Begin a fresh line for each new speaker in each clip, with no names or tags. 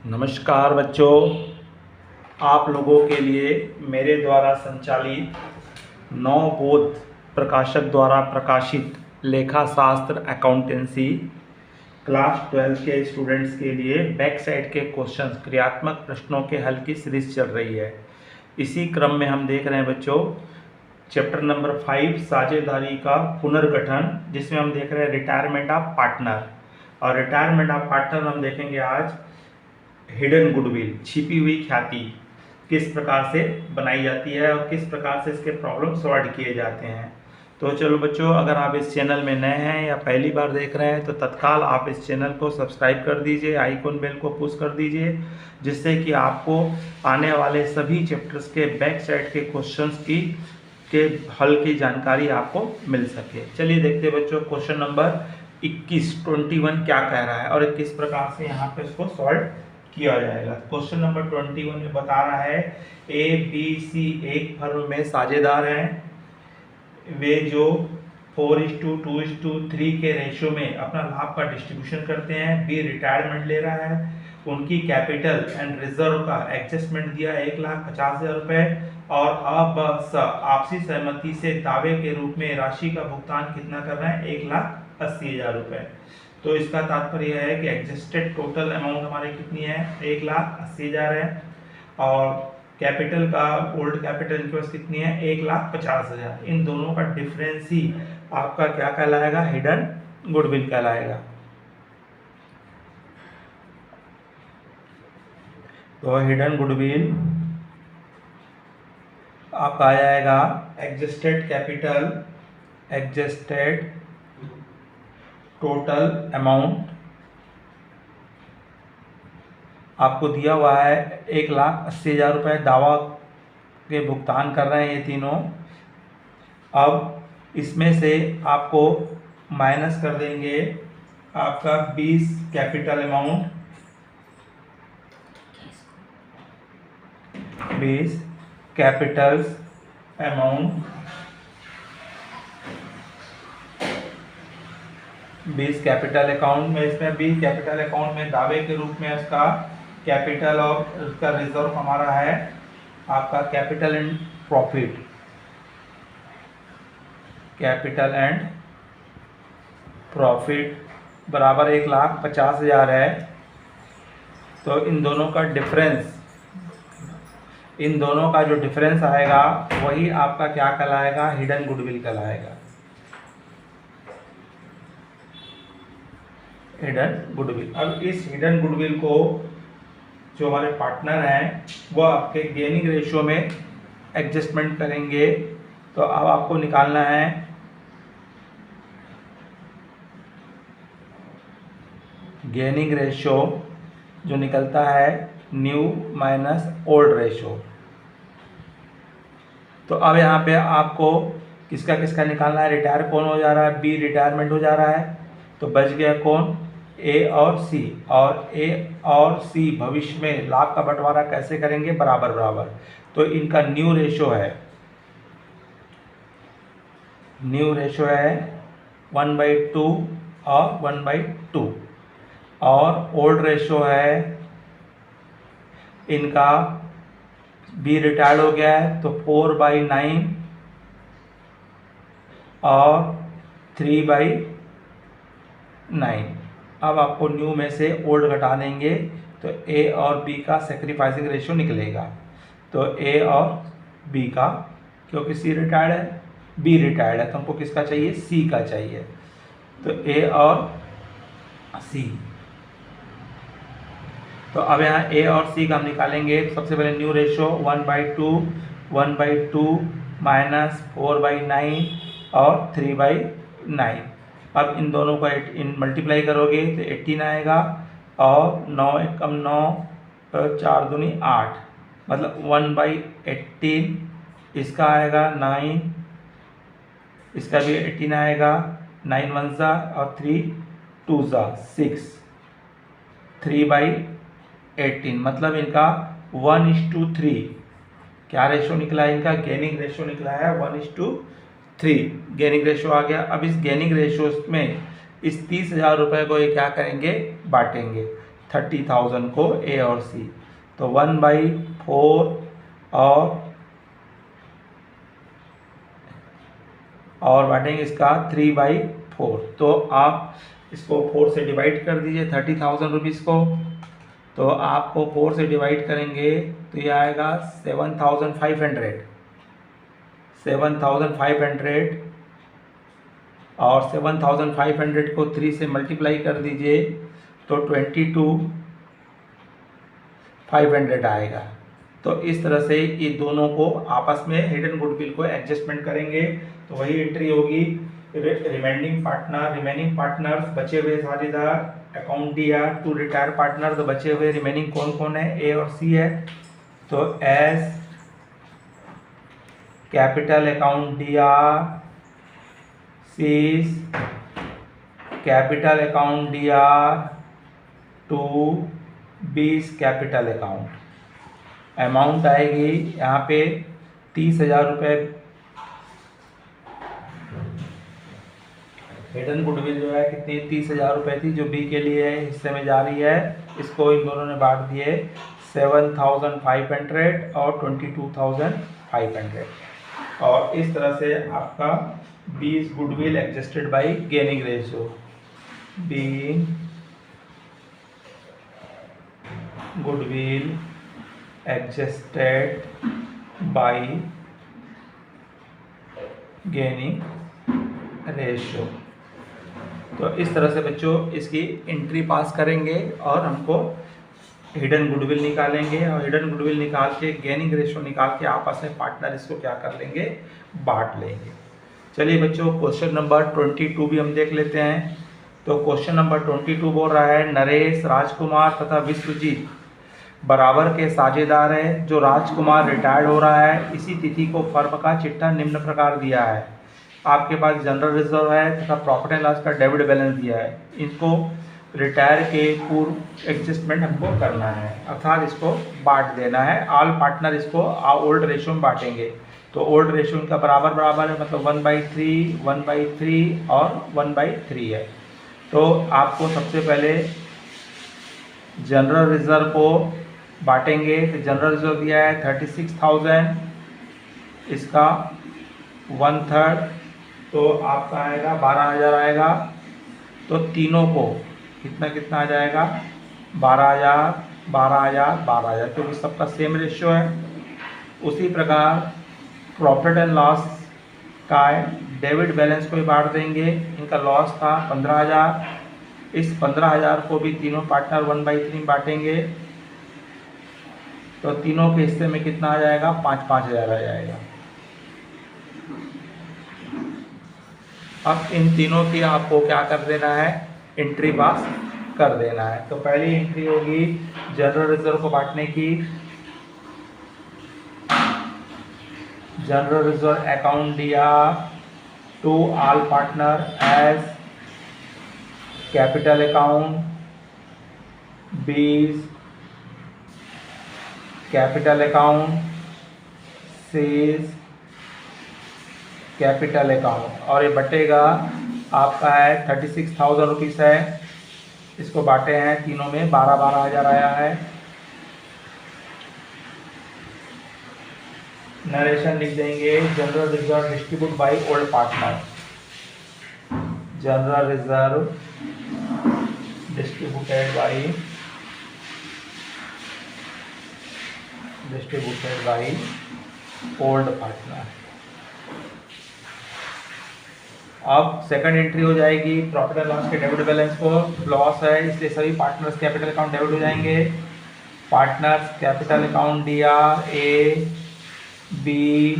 नमस्कार बच्चों, आप लोगों के लिए मेरे द्वारा संचालित नवबोध प्रकाशक द्वारा प्रकाशित लेखा शास्त्र अकाउंटेंसी क्लास 12 के स्टूडेंट्स के लिए बैक साइड के क्वेश्चंस क्रियात्मक प्रश्नों के हल की सीरीज चल रही है। इसी क्रम में हम देख रहे हैं बच्चों चैप्टर नंबर 5 साझेदारी का पुनर्गठन, जिसमें हम देख रहे हैं रिटायरमेंट ऑफ पार्टनर। और रिटायरमेंट ऑफ पार्टनर हम देखेंगे आज हिडन गुडविल, छिपी हुई ख्याति किस प्रकार से बनाई जाती है और किस प्रकार से इसके प्रॉब्लम सॉल्व किए जाते हैं। तो चलो बच्चों, अगर आप इस चैनल में नए हैं या पहली बार देख रहे हैं तो तत्काल आप इस चैनल को सब्सक्राइब कर दीजिए, आइकॉन बेल को पुश कर दीजिए, जिससे कि आपको आने वाले सभी चैप्टर्स के बैक साइड के क्वेश्चंस के हल की जानकारी आपको मिल सके। चलिए देखते हैं बच्चों, क्वेश्चन नंबर 21 क्या कह रहा है और किस प्रकार से यहाँ पे इसको सॉल्व किया जाएगा। क्वेश्चन नंबर 21 में बता रहा है ए बी सी एक फर्म में साझेदार हैं। वे जो 4:2:3 के रेशियो में अपना लाभ का डिस्ट्रीब्यूशन करते हैं। बी रिटायरमेंट ले रहा है, उनकी कैपिटल एंड रिजर्व का एडजस्टमेंट दिया 1,50,000 रुपये और अब आपसी सहमति से दावे के रूप में राशि का भुगतान कितना कर रहे हैं, 1,80,000 रुपये। तो इसका तात्पर्य है कि एडजस्टेड टोटल अमाउंट हमारी कितनी है, 1,80,000 है और कैपिटल का ओल्ड कैपिटल इंटरेस्ट कितनी है, 1,50,000। इन दोनों का डिफरेंस ही आपका क्या कहलाएगा, हिडन गुडविल कहलाएगा। तो हिडन गुडविल आपका आ जाएगा adjusted capital, adjusted total amount आपको दिया हुआ है 1,80,000 रुपये, दावा के भुगतान कर रहे हैं ये तीनों। अब इसमें से आपको माइनस कर देंगे आपका 20 capital amount, 20 capital amount, 20 capital account में, इसमें 20 कैपिटल अकाउंट में दावे के रूप में उसका कैपिटल और उसका रिजर्व हमारा है आपका capital and profit, capital and profit बराबर 1,50,000 है। तो इन दोनों का डिफरेंस, इन दोनों का जो डिफरेंस आएगा वही आपका क्या कहलाएगा, हिडन गुडविल कहलाएगा, हिडन गुडविल। अब इस हिडन गुडविल को जो हमारे पार्टनर हैं वो आपके गेनिंग रेशियो में एडजस्टमेंट करेंगे। तो अब आपको निकालना है गेनिंग रेशियो, जो निकलता है न्यू माइनस ओल्ड रेशियो। तो अब यहाँ पे आपको किसका किसका निकालना है, रिटायर कौन हो जा रहा है, बी रिटायरमेंट हो जा रहा है, तो बच गया कौन, ए और सी। और ए और सी भविष्य में लाभ का बंटवारा कैसे करेंगे, बराबर बराबर। तो इनका न्यू रेशियो है, न्यू रेशियो है 1/2 और 1/2 और ओल्ड रेशियो है इनका, बी रिटायर्ड हो गया है तो 4/9 और 3/9। अब आपको न्यू में से ओल्ड घटा देंगे तो ए और बी का सेक्रीफाइसिंग रेशियो निकलेगा। तो ए और बी का, क्योंकि सी रिटायर्ड है, बी रिटायर्ड है, तो हमको किसका चाहिए, सी का चाहिए। तो ए और सी, तो अब यहाँ ए और सी का हम निकालेंगे। तो सबसे पहले न्यू रेशियो 1/2 माइनस 4/9 और 3/9। अब इन दोनों को मल्टीप्लाई करोगे तो 18 आएगा और 9 एकम 9, 4 दूनी 8, मतलब 1/18। इसका आएगा 9, इसका भी 18 आएगा, 9 1 ज़ा और 3 2 ज़ा 6, 3/18, मतलब इनका 1:3 क्या रेशो निकला है, इनका गेनिंग रेशो निकला है 1:3 गेनिंग रेशो आ गया। अब इस गेनिंग रेशो में इस 30,000 रुपये को ये क्या करेंगे, बांटेंगे। 30,000 को ए और सी, तो 1/4 और बांटेंगे इसका 3/4। तो आप इसको 4 से डिवाइड कर दीजिए 30,000 रुपीज़ को। तो आपको 4 से डिवाइड करेंगे तो ये आएगा 7,500 और 7,500 को 3 से मल्टीप्लाई कर दीजिए तो 22,500 आएगा। तो इस तरह से ये दोनों को आपस में हिडन गुडविल को एडजस्टमेंट करेंगे तो वही एंट्री होगी। रिमेनिंग पार्टनर्स बचे हुए साझेदार, अकाउंट दिया टू रिटायर पार्टनर, तो बचे हुए रिमेनिंग कौन कौन है, ए और सी है। तो एज कैपिटल अकाउंट दिया, सीज कैपिटल अकाउंट दिया to B's capital account. Amount आएगी यहाँ पे 30,000 रुपये। हिडन गुडविल जो है कितनी 30,000 रुपये थी जो बी के लिए हिस्से में जा रही है। इसको इन दोनों ने बांट दिए 7,500 और 22,500। और इस तरह से आपका 20 goodwill adjusted bye gaining ratio, being goodwill adjusted bye gaining ratio. तो इस तरह से बच्चों इसकी एंट्री पास करेंगे और हमको हिडन गुडविल निकालेंगे और हिडन गुडविल निकाल के गेनिंग रेशियो निकाल के आपस में पार्टनर इसको क्या कर लेंगे, बांट लेंगे। चलिए बच्चों क्वेश्चन नंबर 22 भी हम देख लेते हैं। तो क्वेश्चन नंबर 22 बोल रहा है नरेश, राजकुमार तथा विश्वजीत बराबर के साझेदार है। जो राजकुमार रिटायर्ड हो रहा है, इसी तिथि को फर्म का चिट्ठा निम्न प्रकार दिया है। आपके पास जनरल रिजर्व है तथा प्रॉफिट एंड लॉस का डेबिट बैलेंस दिया है। इनको रिटायर के पूर्व एडजस्टमेंट हमको करना है, अर्थात इसको बांट देना है। ऑल पार्टनर इसको ओल्ड रेशियो में बांटेंगे। तो ओल्ड रेशियो इनका बराबर है, मतलब 1/3, 1/3 और 1/3 है। तो आपको सबसे पहले जनरल रिजर्व को बांटेंगे। तो जनरल रिजर्व दिया है 36,000, इसका 1/3 तो आपका आएगा 12,000 आएगा। तो तीनों को कितना आ जाएगा 12,000, 12,000, 12,000, क्योंकि सबका सेम रेशियो है। उसी प्रकार प्रॉफिट एंड लॉस का डेबिट बैलेंस को भी बांट देंगे। इनका लॉस था 15,000, इस 15,000 को भी तीनों पार्टनर 1/3 बांटेंगे। तो तीनों के हिस्से में कितना आ जाएगा 5,000 आ जाएगा। अब इन तीनों की आपको क्या कर देना है, एंट्री पास कर देना है। तो पहली एंट्री होगी जनरल रिजर्व को बांटने की। जनरल रिजर्व अकाउंट दिया to all partner A's capital account, 20 capital account, C's capital account. और ये बटेगा आपका है 36,000 रुपीज़ है। इसको बांटे हैं तीनों में 12,000 आया है। नरेशन लिख देंगे general reserve distribute by old partner. General reserve distributed by old partner. अब सेकंड एंट्री हो जाएगी प्रॉफिट एंड लॉस के डेबिट बैलेंस को। लॉस है इसलिए सभी पार्टनर्स कैपिटल अकाउंट डेबिट हो जाएंगे। पार्टनर्स कैपिटल अकाउंट दिया A, B,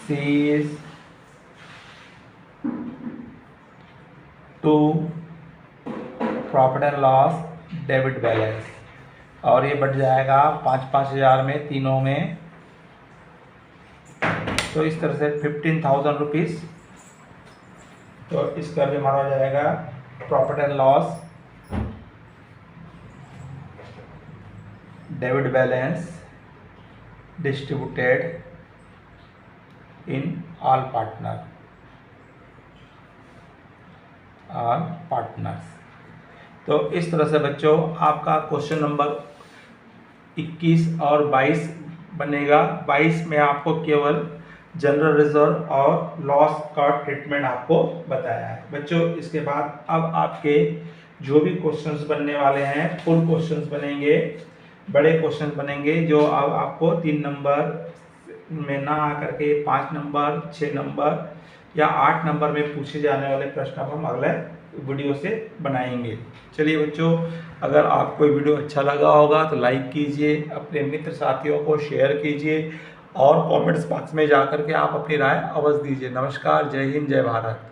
C to profit and loss debit balance. और ये बढ़ जाएगा 5,000 में तीनों में। तो इस तरह से 15,000 रुपीज़। तो इसका भी हमारा हो जाएगा profit and loss debit balance distributed in all partners. तो इस तरह से बच्चों आपका क्वेश्चन नंबर 21 और 22 बनेगा। 22 में आपको केवल जनरल रिजर्व और लॉस का ट्रीटमेंट आपको बताया है बच्चों। इसके बाद अब आपके जो भी क्वेश्चंस बनने वाले हैं फुल क्वेश्चंस बनेंगे, बड़े क्वेश्चन बनेंगे, जो अब आपको 3 नंबर में ना आकर के 5 नंबर, 6 नंबर या 8 नंबर में पूछे जाने वाले प्रश्न हम अगले वीडियो से बनाएंगे। चलिए बच्चों, अगर आपको वीडियो अच्छा लगा होगा तो लाइक कीजिए, अपने मित्र साथियों को शेयर कीजिए और कमेंट्स बॉक्स में जाकर के आप अपनी राय अवश्य दीजिए। नमस्कार, जय हिंद, जय भारत।